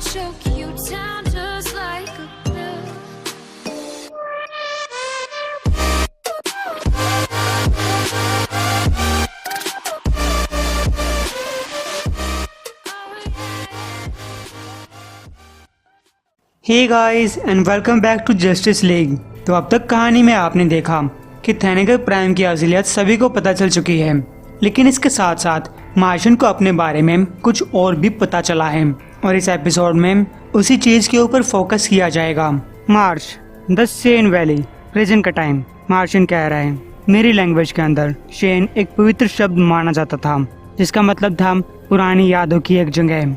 choke you down just like a pill. Hey guys and welcome back to Justice League. तो अब तक कहानी में आपने देखा कि थैनेगर प्राइम की असलियत सभी को पता चल चुकी है, लेकिन इसके साथ साथ मार्शन को अपने बारे में कुछ और भी पता चला है और इस एपिसोड में उसी चीज के ऊपर फोकस किया जाएगा। मार्च द शेन वैली, प्रेजेंट का टाइम। मार्शन कह रहा है, मेरी लैंग्वेज के अंदर शेन एक पवित्र शब्द माना जाता था, जिसका मतलब था पुरानी यादों की एक जगह।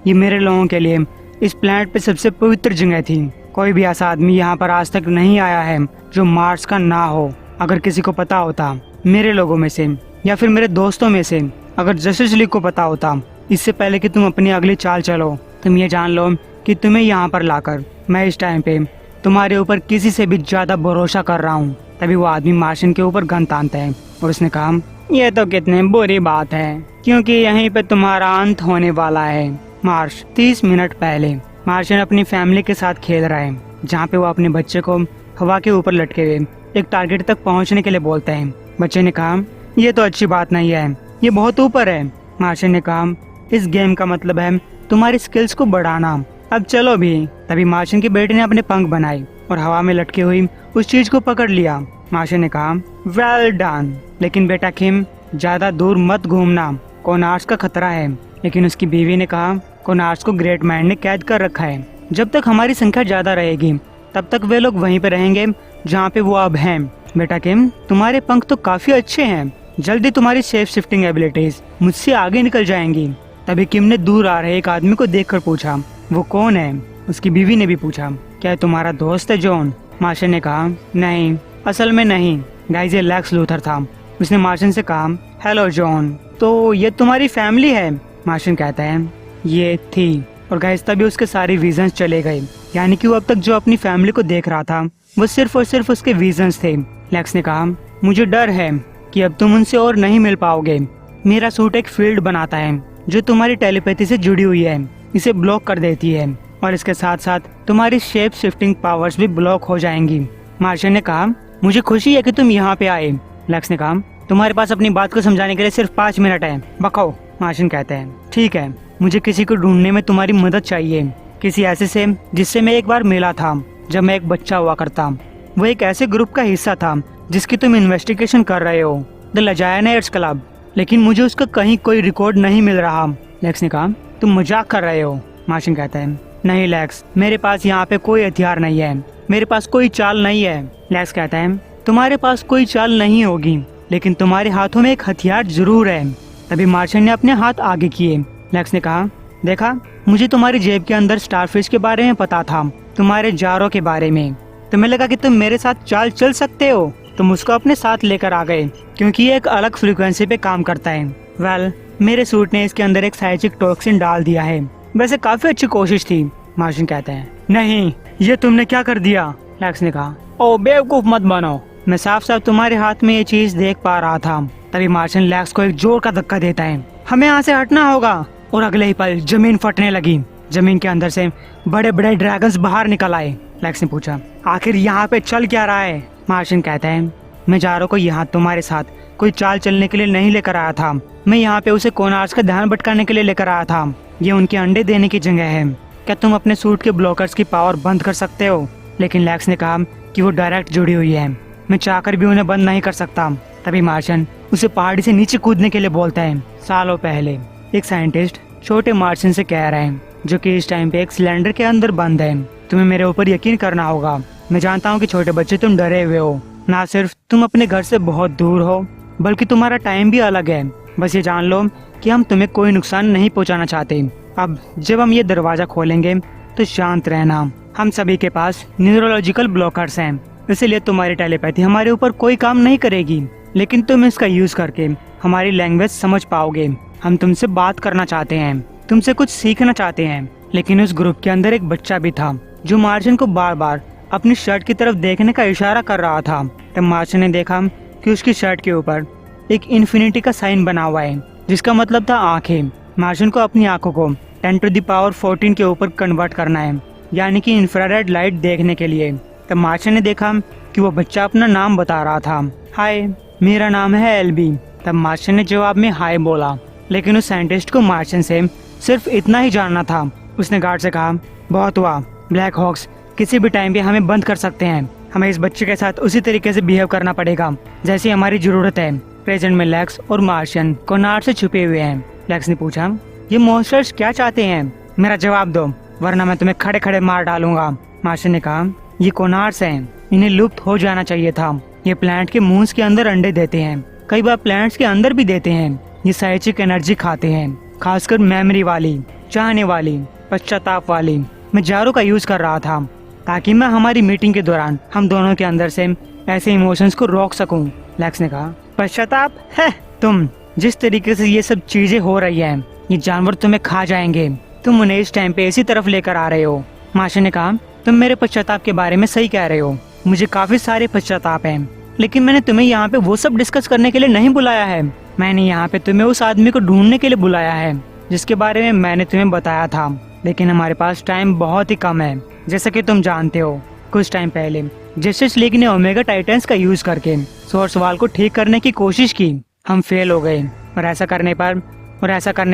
ये मेरे लोगों के लिए इस प्लैनेट पे सबसे पवित्र जगह थी। कोई भी ऐसा आदमी यहाँ पर आज तक नहीं आया है जो मार्स का ना हो। अगर किसी को पता होता, मेरे लोगों में से या फिर मेरे दोस्तों में से अगर जस्टिस लीग को पता होता, इससे पहले कि तुम अपनी अगली चाल चलो, तुम ये जान लो कि तुम्हें यहाँ पर लाकर मैं इस टाइम पे तुम्हारे ऊपर किसी से भी ज्यादा भरोसा कर रहा हूँ। तभी वो आदमी मार्शन के ऊपर गन तानता है और उसने कहा, यह तो कितनी बुरी बात है, क्योंकि यहीं पे तुम्हारा अंत होने वाला है। मार्च 30 मिनट पहले मार्शन अपनी फैमिली के साथ खेल रहा है, जहाँ पे वो अपने बच्चे को हवा के ऊपर लटके हुए एक टारगेट तक पहुँचने के लिए बोलता है। बच्चे ने कहा, ये तो अच्छी बात नहीं है, ये बहुत ऊपर है। मार्शन ने कहा, इस गेम का मतलब है तुम्हारी स्किल्स को बढ़ाना, अब चलो भी। तभी मार्शन के बेटे ने अपने पंख बनाए और हवा में लटकी हुई उस चीज को पकड़ लिया। मार्शन ने कहा, वेल डन, लेकिन बेटा किम, ज्यादा दूर मत घूमना, कोनार्स का खतरा है। लेकिन उसकी बीवी ने कहा, कोनार्स को ग्रेट माइंड ने कैद कर रखा है, जब तक हमारी संख्या ज्यादा रहेगी तब तक वे लोग वहीं पे रहेंगे जहाँ पे वो अब हैं। बेटा किम, तुम्हारे पंख तो काफी अच्छे हैं, जल्दी तुम्हारी सेफ शिफ्टिंग एबिलिटीज मुझसे आगे निकल जाएंगी। तभी किम ने दूर आ रहे एक आदमी को देखकर पूछा, वो कौन है? उसकी बीवी ने भी पूछा, क्या तुम्हारा दोस्त है जॉन? मार्शन ने कहा, नहीं, असल में नहीं गाइस, ये लेक्स लूथर था। उसने मार्शन से कहा, हेलो जॉन, तो ये तुम्हारी फैमिली है? मार्शन कहता है, ये थी। और गाइस तभी उसके सारे विजन्स चले गए, यानी कि वो अब तक जो अपनी फैमिली को देख रहा था वो सिर्फ और सिर्फ उसके विजन्स थे। लेक्स ने कहा, मुझे डर है कि अब तुम उनसे और नहीं मिल पाओगे। मेरा सूट एक फील्ड बनाता है जो तुम्हारी टेलीपैथी से जुड़ी हुई है, इसे ब्लॉक कर देती है, और इसके साथ साथ तुम्हारी शेप शिफ्टिंग पावर्स भी ब्लॉक हो जाएंगी। मार्शन ने कहा, मुझे खुशी है कि तुम यहाँ पे आए। लेक्स ने कहा, तुम्हारे पास अपनी बात को समझाने के लिए सिर्फ 5 मिनट है, बकाओ। मार्शन कहते हैं, ठीक है, मुझे किसी को ढूंढने में तुम्हारी मदद चाहिए, किसी ऐसे से जिससे मैं एक बार मिला था जब मैं एक बच्चा हुआ करता। वो एक ऐसे ग्रुप का हिस्सा था जिसकी तुम इन्वेस्टिगेशन कर रहे हो, द लजायनेट्स क्लब, लेकिन मुझे उसका कहीं कोई रिकॉर्ड नहीं मिल रहा। लेक्स ने कहा, तुम मजाक कर रहे हो? मार्शन कहता है, नहीं लेक्स, मेरे पास यहाँ पे कोई हथियार नहीं है, मेरे पास कोई चाल नहीं है। लेक्स कहता है, तुम्हारे पास कोई चाल नहीं होगी, लेकिन तुम्हारे हाथों में एक हथियार जरूर है। तभी मार्शन ने अपने हाथ आगे किए। लेक्स ने कहा, देखा, मुझे तुम्हारी जेब के अंदर स्टारफिश के बारे में पता था, तुम्हारे जारों के बारे में। तुम्हें लगा कि तुम मेरे साथ चाल चल सकते हो, तुम उसको अपने साथ लेकर आ गए, क्योंकि ये एक अलग फ्रीक्वेंसी पे काम करता है। वेल, मेरे सूट ने इसके अंदर एक साइजिक टॉक्सिन डाल दिया है। वैसे काफी अच्छी कोशिश थी। मार्शन कहता है, नहीं, ये तुमने क्या कर दिया? लेक्स ने कहा, ओ बेवकूफ मत बनो, मैं साफ साफ तुम्हारे हाथ में ये चीज देख पा रहा था। तभी मार्शन लेक्स को एक जोर का धक्का देता है, हमें यहाँ से हटना होगा। और अगले ही पल जमीन फटने लगी, जमीन के अंदर से बड़े बड़े ड्रैगन्स बाहर निकल आए। लेक्स ने पूछा, आखिर यहाँ पे चल क्या रहा है? मार्शन कहता है, मैं जारो को यहाँ तुम्हारे साथ कोई चाल चलने के लिए नहीं लेकर आया था, मैं यहाँ पे उसे कोनार्स का ध्यान भटकाने के लिए लेकर आया था। ये उनके अंडे देने की जगह है, क्या तुम अपने सूट के ब्लॉकर्स की पावर बंद कर सकते हो? लेकिन लेक्स ने कहा कि वो डायरेक्ट जुड़ी हुई है, मैं चाहकर भी उन्हें बंद नहीं कर सकता। तभी मार्शन उसे पहाड़ी से नीचे कूदने के लिए बोलता है। सालों पहले एक साइंटिस्ट छोटे मार्शन से कह रहे हैं, जो कि इस टाइम पे एक सिलेंडर के अंदर बंद है, तुम्हें मेरे ऊपर यकीन करना होगा। मैं जानता हूँ कि छोटे बच्चे तुम डरे हुए हो, ना सिर्फ तुम अपने घर से बहुत दूर हो, बल्कि तुम्हारा टाइम भी अलग है। बस ये जान लो कि हम तुम्हें कोई नुकसान नहीं पहुँचाना चाहते। अब जब हम ये दरवाजा खोलेंगे तो शांत रहना, हम सभी के पास न्यूरोलॉजिकल ब्लॉकर्स हैं, इसलिए तुम्हारी टेलीपैथी हमारे ऊपर कोई काम नहीं करेगी, लेकिन तुम इसका यूज करके हमारी लैंग्वेज समझ पाओगे। हम तुमसे बात करना चाहते हैं, तुमसे कुछ सीखना चाहते हैं। लेकिन उस ग्रुप के अंदर एक बच्चा भी था जो मार्शन को बार बार अपनी शर्ट की तरफ देखने का इशारा कर रहा था। तब मार्शन ने देखा कि उसकी शर्ट के ऊपर एक इन्फिनिटी का साइन बना हुआ है, जिसका मतलब था आंखें। मार्शन को अपनी आंखों को 10⁻14 के ऊपर कन्वर्ट करना है, यानी कि इंफ्रारेड लाइट देखने के लिए। तब मार्शियन ने देखा कि वो बच्चा अपना नाम बता रहा था। हाय, मेरा नाम है एल्बी। तब मार्शियन ने जवाब में हाय बोला, लेकिन उस साइंटिस्ट को मार्शियन से सिर्फ इतना ही जानना था। उसने गार्ड से कहा, बहुत हुआ, ब्लैक हॉक्स किसी भी टाइम पे हमें बंद कर सकते हैं। हमें इस बच्चे के साथ उसी तरीके से बिहेव करना पड़ेगा जैसी हमारी जरूरत है। प्रेजेंट में लेक्स और मार्शियन कोनार्ड से छुपे हुए हैं। लेक्स ने पूछा, ये मॉन्स्टर्स क्या चाहते हैं? मेरा जवाब दो, वरना मैं तुम्हें खड़े खड़े मार डालूंगा। मार्शियन ने कहा, ये कोनार्ड्स हैं, इन्हें लुप्त हो जाना चाहिए था। ये प्लांट के मूंछ के अंदर अंडे देते हैं, कई बार प्लांट्स के अंदर भी देते हैं। ये साइचिक एनर्जी खाते हैं, खासकर मेमोरी वाली, चाहने वाली, पश्चाताप वाली। मैं जारो का यूज कर रहा था ताकि मैं हमारी मीटिंग के दौरान हम दोनों के अंदर से ऐसे इमोशंस को रोक सकूं। लेक्स ने कहा, पश्चाताप है? तुम जिस तरीके से ये सब चीजें हो रही हैं, ये जानवर तुम्हें खा जाएंगे। तुम उन्हें इस टाइम पे इसी तरफ लेकर आ रहे हो। मार्शियन ने कहा, तुम मेरे पश्चाताप के बारे में सही कह रहे हो। मुझे काफी सारे पश्चाताप हैं, लेकिन मैंने तुम्हें यहाँ पे वो सब डिस्कस करने के लिए नहीं बुलाया है। मैंने यहाँ पे तुम्हें उस आदमी को ढूंढने के लिए बुलाया है जिसके बारे में मैंने तुम्हें बताया था। लेकिन हमारे पास टाइम बहुत ही कम है। जैसा कि तुम जानते हो, कुछ टाइम पहले जस्टिस लीग ने ओमेगा टाइटन्स का यूज करके सोर्स वाल को ठीक करने की कोशिश की। हम फेल हो गए और ऐसा करने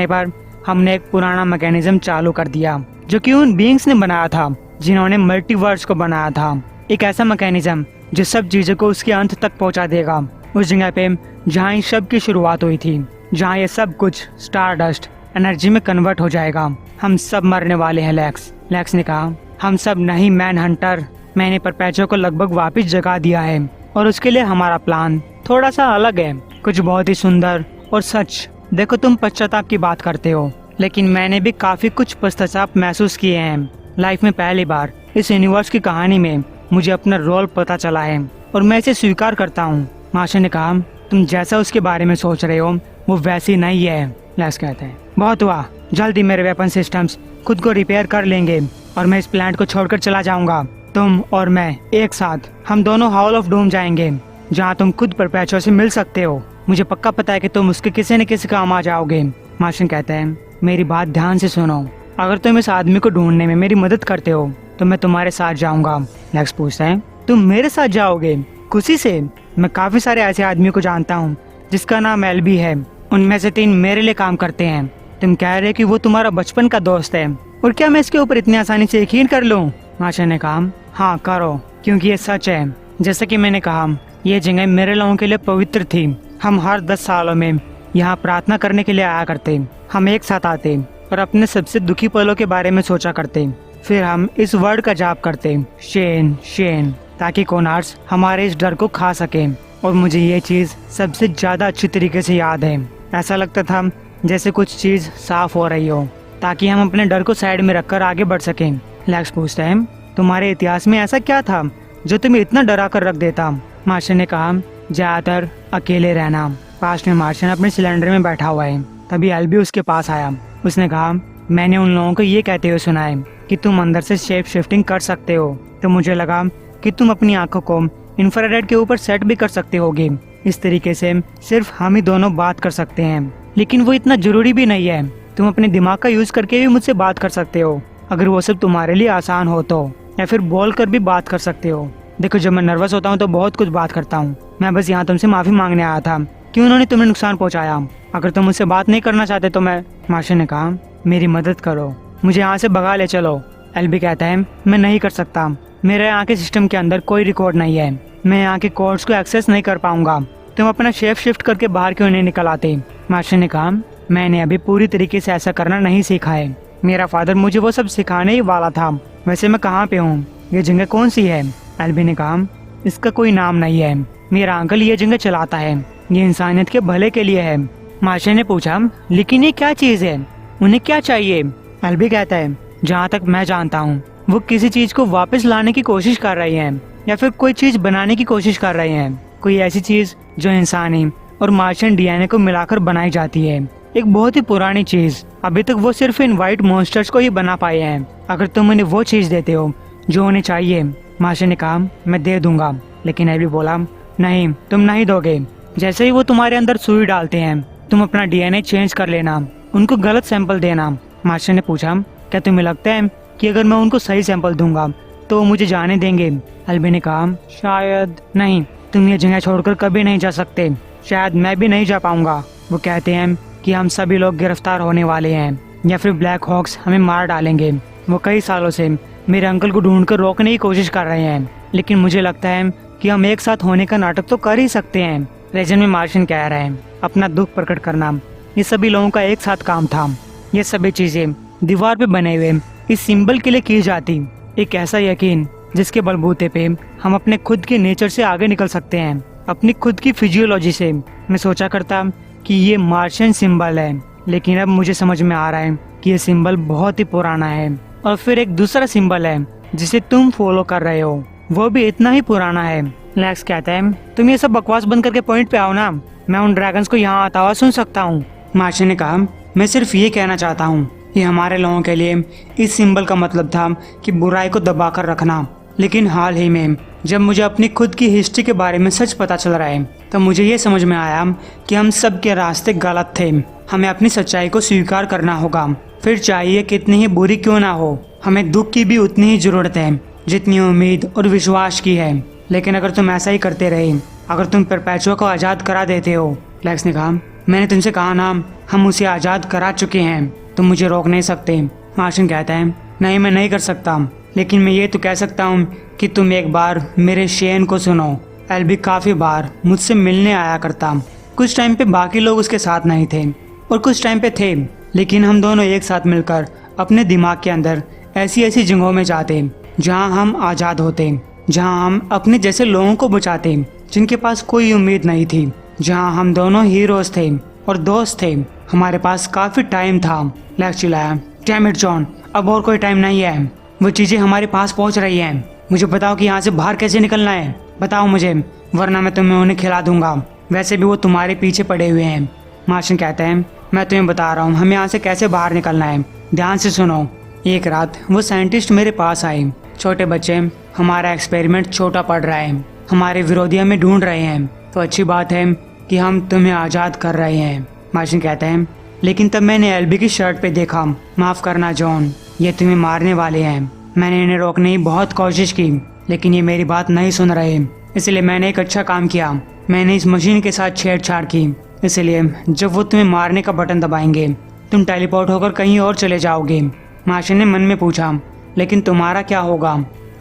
पर हमने एक पुराना मैकेनिज्म चालू कर दिया जो कि उन बीइंग्स ने बनाया था जिन्होंने मल्टीवर्स को बनाया था। एक ऐसा मैकेनिज्म जो सब चीजों को उसके अंत तक पहुंचा देगा, उस जगह पे जहाँ इस सब की शुरुआत हुई थी, जहाँ ये सब कुछ स्टारडस्ट एनर्जी में कन्वर्ट हो जाएगा। हम सब मरने वाले हैं लेक्स ने कहा, हम सब नहीं मैन हंटर। मैंने परपेचुआ को लगभग वापस जगा दिया है और उसके लिए हमारा प्लान थोड़ा सा अलग है, कुछ बहुत ही सुंदर और सच। देखो, तुम पश्चाताप की बात करते हो, लेकिन मैंने भी काफी कुछ पश्चाताप महसूस किए हैं। लाइफ में पहली बार इस यूनिवर्स की कहानी में मुझे अपना रोल पता चला है और मैं इसे स्वीकार करता हूँ। मार्शियन ने कहा, तुम जैसा उसके बारे में सोच रहे हो वो वैसी नहीं है। लेक्स कहते हैं, बहुत हुआ, जल्दी मेरे वेपन सिस्टम्स खुद को रिपेयर कर लेंगे और मैं इस प्लांट को छोड़कर चला जाऊंगा। तुम और मैं एक साथ, हम दोनों हॉल ऑफ डूम जाएंगे जहाँ तुम खुद परपेचुआ से मिल सकते हो। मुझे पक्का पता है कि तुम उसके किसी न किसी काम आ जाओगे। मार्शियन कहते हैं, मेरी बात ध्यान से सुनो, अगर तुम इस आदमी को ढूंढने में मेरी मदद करते हो तो मैं तुम्हारे साथ जाऊंगा। लेक्स पूछता है, तुम मेरे साथ जाओगे? खुशी से। मैं काफी सारे ऐसे आदमियों को जानता हूँ जिसका नाम एल्बी है, उनमें से 3 मेरे लिए काम करते हैं। तुम कह रहे कि वो तुम्हारा बचपन का दोस्त है, और क्या मैं इसके ऊपर इतनी आसानी से यकीन कर लूं? मार्शियन ने कहा, हाँ करो, क्योंकि ये सच है। जैसा कि मैंने कहा, ये जगह मेरे लोगों के लिए पवित्र थी। हम हर 10 सालों में यहाँ प्रार्थना करने के लिए आया करते। हम एक साथ आते और अपने सबसे दुखी पलों के बारे में सोचा करते। फिर हम इस वर्ड का जाप करते, शेन, ताकि कोनार्ड्स हमारे इस डर को खा सके। और मुझे ये चीज सबसे ज्यादा अच्छी तरीके से याद है। ऐसा लगता था जैसे कुछ चीज साफ हो रही हो, ताकि हम अपने डर को साइड में रखकर आगे बढ़ सकें। लेक्स पूछता है, तुम्हारे इतिहास में ऐसा क्या था जो तुम्हें इतना डरा कर रख देता? मार्शियन ने कहा, ज्यादातर अकेले रहना। पास में मार्शियन अपने सिलेंडर में बैठा हुआ है। तभी एल्बी उसके पास आया। उसने कहा, मैंने उन लोगों को ये कहते हुए सुना है कि तुम अंदर से शेप शिफ्टिंग कर सकते हो, तो मुझे लगा कि तुम अपनी आंखों को इंफ्रारेड के ऊपर सेट भी कर सकते होगे। इस तरीके से सिर्फ हम ही दोनों बात कर सकते हैं, लेकिन वो इतना जरूरी भी नहीं है। तुम अपने दिमाग का यूज करके भी मुझसे बात कर सकते हो, अगर वो सब तुम्हारे लिए आसान हो तो, या फिर बोल कर भी बात कर सकते हो। देखो, जब मैं नर्वस होता हूँ तो बहुत कुछ बात करता हूँ। मैं बस यहाँ तुमसे माफी मांगने आया था कि उन्होंने तुम्हें नुकसान पहुँचाया। अगर तुम मुझसे बात नहीं करना चाहते तो मैं। मार्शियन ने कहा, मेरी मदद करो, मुझे यहाँ से भगा ले चलो। एल्बी कहता है, मैं नहीं कर सकता, मेरे यहाँ के सिस्टम के अंदर कोई रिकॉर्ड नहीं है, मैं यहाँ के कोड्स को एक्सेस नहीं कर पाऊंगा। तुम अपना शेप शिफ्ट करके बाहर क्यों नहीं निकल आते? मार्शियन ने कहा, मैंने अभी पूरी तरीके से ऐसा करना नहीं सीखा है। मेरा फादर मुझे वो सब सिखाने ही वाला था। वैसे मैं कहाँ पे हूँ? ये जगह कौन सी है? एल्बी ने कहा, इसका कोई नाम नहीं है, मेरा अंकल ये जगह चलाता है, ये इंसानियत के भले के लिए है। मार्शियन ने पूछा, लेकिन ये क्या चीज है, उन्हें क्या चाहिए? एल्बी कहता है, जहाँ तक मैं जानता हूँ वो किसी चीज को वापस लाने की कोशिश कर रही हैं, या फिर कोई चीज बनाने की कोशिश कर रहे हैं, कोई ऐसी चीज जो इंसानी और मार्शियन डीएनए को मिलाकर बनाई जाती है। एक बहुत ही पुरानी चीज, अभी तक वो सिर्फ इन व्हाइट मॉन्स्टर्स को ही बना पाए हैं। अगर तुम उन्हें वो चीज देते हो जो उन्हें चाहिए। मार्शियन ने कहा, मैं दे दूंगा, लेकिन एल्बी बोला, नहीं, तुम नहीं दोगे। जैसे ही वो तुम्हारे अंदर सुई डालते हैं, तुम अपना डीएनए चेंज कर लेना, उनको गलत सैंपल देना। मास्टर ने पूछा, क्या तुम्हें लगता है कि अगर मैं उनको सही सैंपल दूंगा तो वो मुझे जाने देंगे? एल्बी ने कहा, शायद नहीं, तुम ये जगह छोड़कर कभी नहीं जा सकते, शायद मैं भी नहीं जा पाऊंगा। वो कहते हैं कि हम सभी लोग गिरफ्तार होने वाले हैं या फिर ब्लैक हॉक्स हमें मार डालेंगे। वो कई सालों से मेरे अंकल को ढूंढकर रोकने की कोशिश कर रहे हैं, लेकिन मुझे लगता है कि हम एक साथ होने का नाटक तो कर ही सकते हैं। लेजेंड में मार्शन कह रहे हैं, अपना दुख प्रकट करना ये सभी लोगों का एक साथ काम था। ये सभी चीजें दीवार पे बने हुए इस सिंबल के लिए की जाती, एक ऐसा यकीन जिसके बलबूते पे हम अपने खुद के नेचर से आगे निकल सकते हैं, अपनी खुद की फिजियोलॉजी से। मैं सोचा करता कि ये मार्शियन सिंबल है, लेकिन अब मुझे समझ में आ रहा है कि ये सिंबल बहुत ही पुराना है। और फिर एक दूसरा सिंबल है जिसे तुम फॉलो कर रहे हो, वो भी इतना ही पुराना है। लैक्स कहता है, तुम ये सब बकवास बंद करके पॉइंट पे आओ ना, मैं उन ड्रैगन्स को यहाँ आता हुआ सुन सकता हूँ। मार्शियन ने कहा, मैं सिर्फ ये कहना चाहता हूँ, ये हमारे लोगों के लिए इस सिंबल का मतलब था कि बुराई को दबा कर रखना। लेकिन हाल ही में जब मुझे अपनी खुद की हिस्ट्री के बारे में सच पता चल रहा है, तो मुझे ये समझ में आया कि हम सब के रास्ते गलत थे। हमें अपनी सच्चाई को स्वीकार करना होगा, फिर चाहिए कितनी ही बुरी क्यों ना हो। हमें दुख की भी उतनी ही जरूरत है जितनी उम्मीद और विश्वास की है। लेकिन अगर तुम ऐसा ही करते रहे, अगर तुम परपेचुआ को आज़ाद करा देते हो। लैक्स ने कहा, मैंने तुमसे कहा ना, हम उसे आज़ाद करा चुके हैं, तुम मुझे रोक नहीं सकते। मार्शन कहता है, नहीं मैं नहीं कर सकता, लेकिन मैं ये तो कह सकता हूँ कि तुम एक बार मेरे शेन को सुनो। एल्बी काफ़ी बार मुझसे मिलने आया करता। कुछ टाइम पे बाकी लोग उसके साथ नहीं थे और कुछ टाइम पे थे, लेकिन हम दोनों एक साथ मिलकर अपने दिमाग के अंदर ऐसी ऐसी जगहों में जाते जहाँ हम आज़ाद होते, जहाँ हम अपने जैसे लोगों को बचाते जिनके पास कोई उम्मीद नहीं थी, जहाँ हम दोनों हीरोज थे और दोस्त थे। हमारे पास काफ़ी टाइम था। लैक्स चिल्लाया, डैम इट जॉन, अब और कोई टाइम नहीं है, वो चीज़ें हमारे पास पहुँच रही हैं। मुझे बताओ कि यहाँ से बाहर कैसे निकलना है, बताओ मुझे, वरना मैं तुम्हें उन्हें खिला दूंगा। वैसे भी वो तुम्हारे पीछे पड़े हुए हैं। मार्शन कहते हैं, मैं तुम्हें बता रहा हूँ हमें यहाँ से कैसे बाहर निकलना है, ध्यान से सुनो। एक रात वो साइंटिस्ट मेरे पास आए, छोटे बच्चे, हमारा एक्सपेरिमेंट छोटा पड़ रहा है, हमारे विरोधी हमें ढूंढ रहे हैं, तो अच्छी बात है कि हम तुम्हें आज़ाद कर रहे हैं। मार्शन कहते हैं, लेकिन तब मैंने एल्बी की शर्ट पे देखा, माफ़ करना जॉन, ये तुम्हें मारने वाले हैं। मैंने इन्हें रोकने की बहुत कोशिश की, लेकिन ये मेरी बात नहीं सुन रहे, इसलिए मैंने एक अच्छा काम किया, मैंने इस मशीन के साथ छेड़छाड़ की। इसलिए जब वो तुम्हें मारने का बटन दबाएंगे, तुम टेलीपोर्ट होकर कहीं और चले जाओगे। मार्शन ने मन में पूछा, लेकिन तुम्हारा क्या होगा?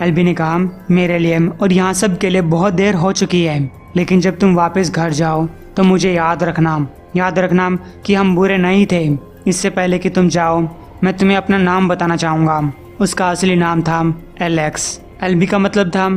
एल्बी ने कहा, मेरे लिए और यहाँ सब के लिए बहुत देर हो चुकी है, लेकिन जब तुम वापस घर जाओ तो मुझे याद रखना कि हम बुरे नहीं थे। इससे पहले कि तुम जाओ, मैं तुम्हें अपना नाम बताना चाहूँगा। उसका असली नाम था एलेक्स। एल्बी का मतलब था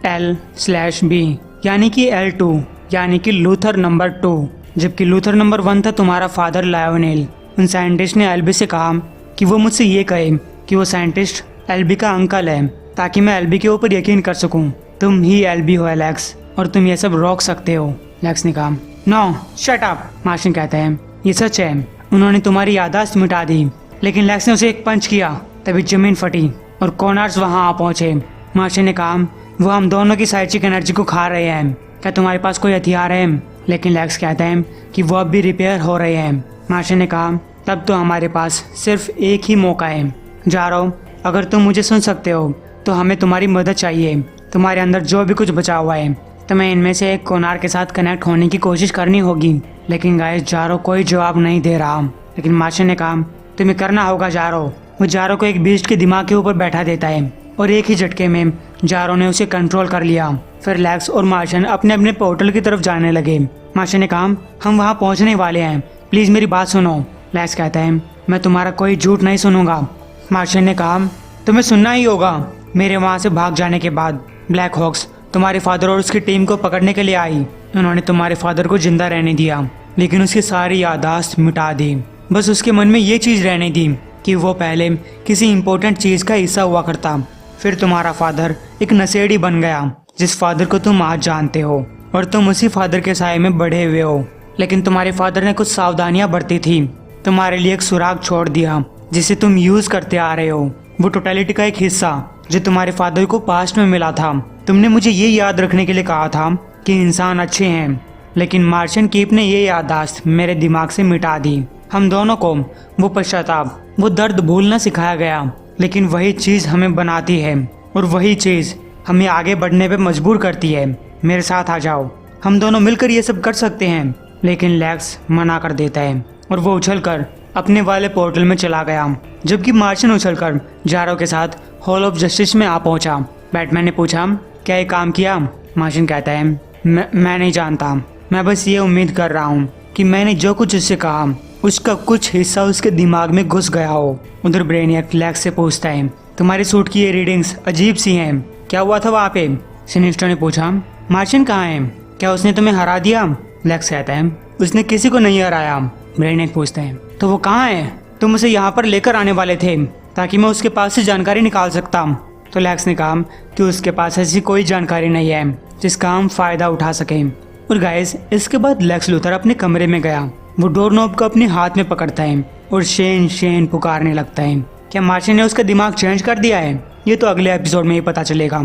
L/B, यानी कि L2, यानी कि लूथर नंबर 2, जबकि लूथर नंबर 1 था तुम्हारा फादर लायोनेल। उन साइंटिस्ट ने एल्बी से कहा कि वो मुझसे ये कहे कि वो साइंटिस्ट एल्बी का अंकल है, ताकि मैं एल्बी के ऊपर यकीन कर सकूं। तुम ही एल्बी हो एलेक्स, और तुम ये सब रोक सकते हो। लेक्स ने कहा, नो शट अप। मार्शन कहते हैं, ये सच है, उन्होंने तुम्हारी याददाश्त मिटा दी। लेकिन लेक्स ने उसे एक पंच किया, तभी जमीन फटी और कॉनर्स वहाँ आ पहुँचे। मार्शन ने कहा, वो हम दोनों की साइकिक एनर्जी को खा रहे हैं, क्या तुम्हारे पास कोई हथियार है? लेकिन लेक्स कहते हैं कि वो अब भी रिपेयर हो रहे हैं। मार्शन ने कहा, तब तो हमारे पास सिर्फ एक ही मौका है। जारो, अगर तुम मुझे सुन सकते हो तो हमें तुम्हारी मदद चाहिए। तुम्हारे अंदर जो भी कुछ बचा हुआ है, तुम्हें इनमें से एक कोनार के साथ कनेक्ट होने की कोशिश करनी होगी। लेकिन गाइस, जारो कोई जवाब नहीं दे रहा। लेकिन मार्शन ने कहा, तुम्हें करना होगा जारो। वो जारो को एक बीस्ट के दिमाग के ऊपर बैठा देता है और एक ही झटके में जारो ने उसे कंट्रोल कर लिया। फिर लेक्स और मार्शन अपने अपने पोर्टल की तरफ जाने लगे। मार्शन ने कहा, हम वहाँ पहुँचने वाले हैं, प्लीज़ मेरी बात सुनो। लेक्स कहता है, मैं तुम्हारा कोई झूठ नहीं सुनूंगा। मार्शन ने कहा, तुम्हें सुनना ही होगा। मेरे वहाँ से भाग जाने के बाद ब्लैक हॉक्स तुम्हारे फादर और उसकी टीम को पकड़ने के लिए आई। उन्होंने तुम्हारे फादर को जिंदा रहने दिया, लेकिन उसकी सारी याददाश्त मिटा दी। बस उसके मन में ये चीज़ रहने दी कि वो पहले किसी इम्पोर्टेंट चीज़ का हिस्सा हुआ करता। फिर तुम्हारा फादर एक नशेड़ी बन गया, जिस फादर को तुम आज जानते हो, और तुम उसी फादर के साए में बढ़े हुए हो। लेकिन तुम्हारे फादर ने कुछ सावधानियां बरती थी, तुम्हारे लिए एक सुराग छोड़ दिया जिसे तुम यूज करते आ रहे हो। वो टोटलिटी का एक हिस्सा जो तुम्हारे फादर को पास्ट में मिला था। तुमने मुझे ये याद रखने के लिए कहा था कि इंसान अच्छे हैं, लेकिन मार्शन कीप ने ये याददाश्त मेरे दिमाग से मिटा दी। हम दोनों को वो पश्चाताप वो दर्द भूलना सिखाया गया, लेकिन वही चीज़ हमें बनाती है और वही चीज़ हमें आगे बढ़ने पे मजबूर करती है। मेरे साथ आ जाओ, हम दोनों मिलकर ये सब कर सकते हैं। लेकिन लेक्स मना कर देता है और वो उछलकर अपने वाले पोर्टल में चला गया, जबकि मार्शन उछलकर जारो के साथ हॉल ऑफ जस्टिस में आ पहुंचा। बैटमैन ने पूछा, क्या ये काम किया? मार्शन कहता है, मैं नहीं जानता, मैं बस ये उम्मीद कर रहा हूँ कि मैंने जो कुछ उससे कहा उसका कुछ हिस्सा उसके दिमाग में घुस गया हो। उधर ब्रेनियक लेक्स से पूछता है, तुम्हारे सूट की ये रीडिंग्स अजीब सी हैं, क्या हुआ था वहाँ पे? सिनिस्टर ने पूछा, मार्शन कहाँ है? क्या उसने तुम्हें हरा दिया? लेक्स कहता है, उसने किसी को नहीं हराया। ब्रेनियक पूछता है, तो वो कहाँ है? तुम उसे यहाँ पर लेकर आने वाले थे ताकि मैं उसके पास से जानकारी निकाल सकता। तो लेक्स ने कहा कि उसके पास ऐसी कोई जानकारी नहीं है जिसका हम फायदा उठा सकें। और गाइस, इसके बाद लेक्स लूथर अपने कमरे में गया। वो डोर नॉब को अपने हाथ में पकड़ता है और शेन शेन पुकारने लगता है। क्या मार्शन ने उसका दिमाग चेंज कर दिया है? ये तो अगले एपिसोड में ही पता चलेगा।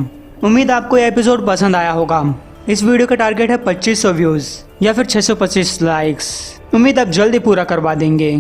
उम्मीद आपको ये एपिसोड पसंद आया होगा। इस वीडियो का टारगेट है 2500 व्यूज या फिर 625 लाइक्स। उम्मीद आप जल्दी पूरा करवा देंगे।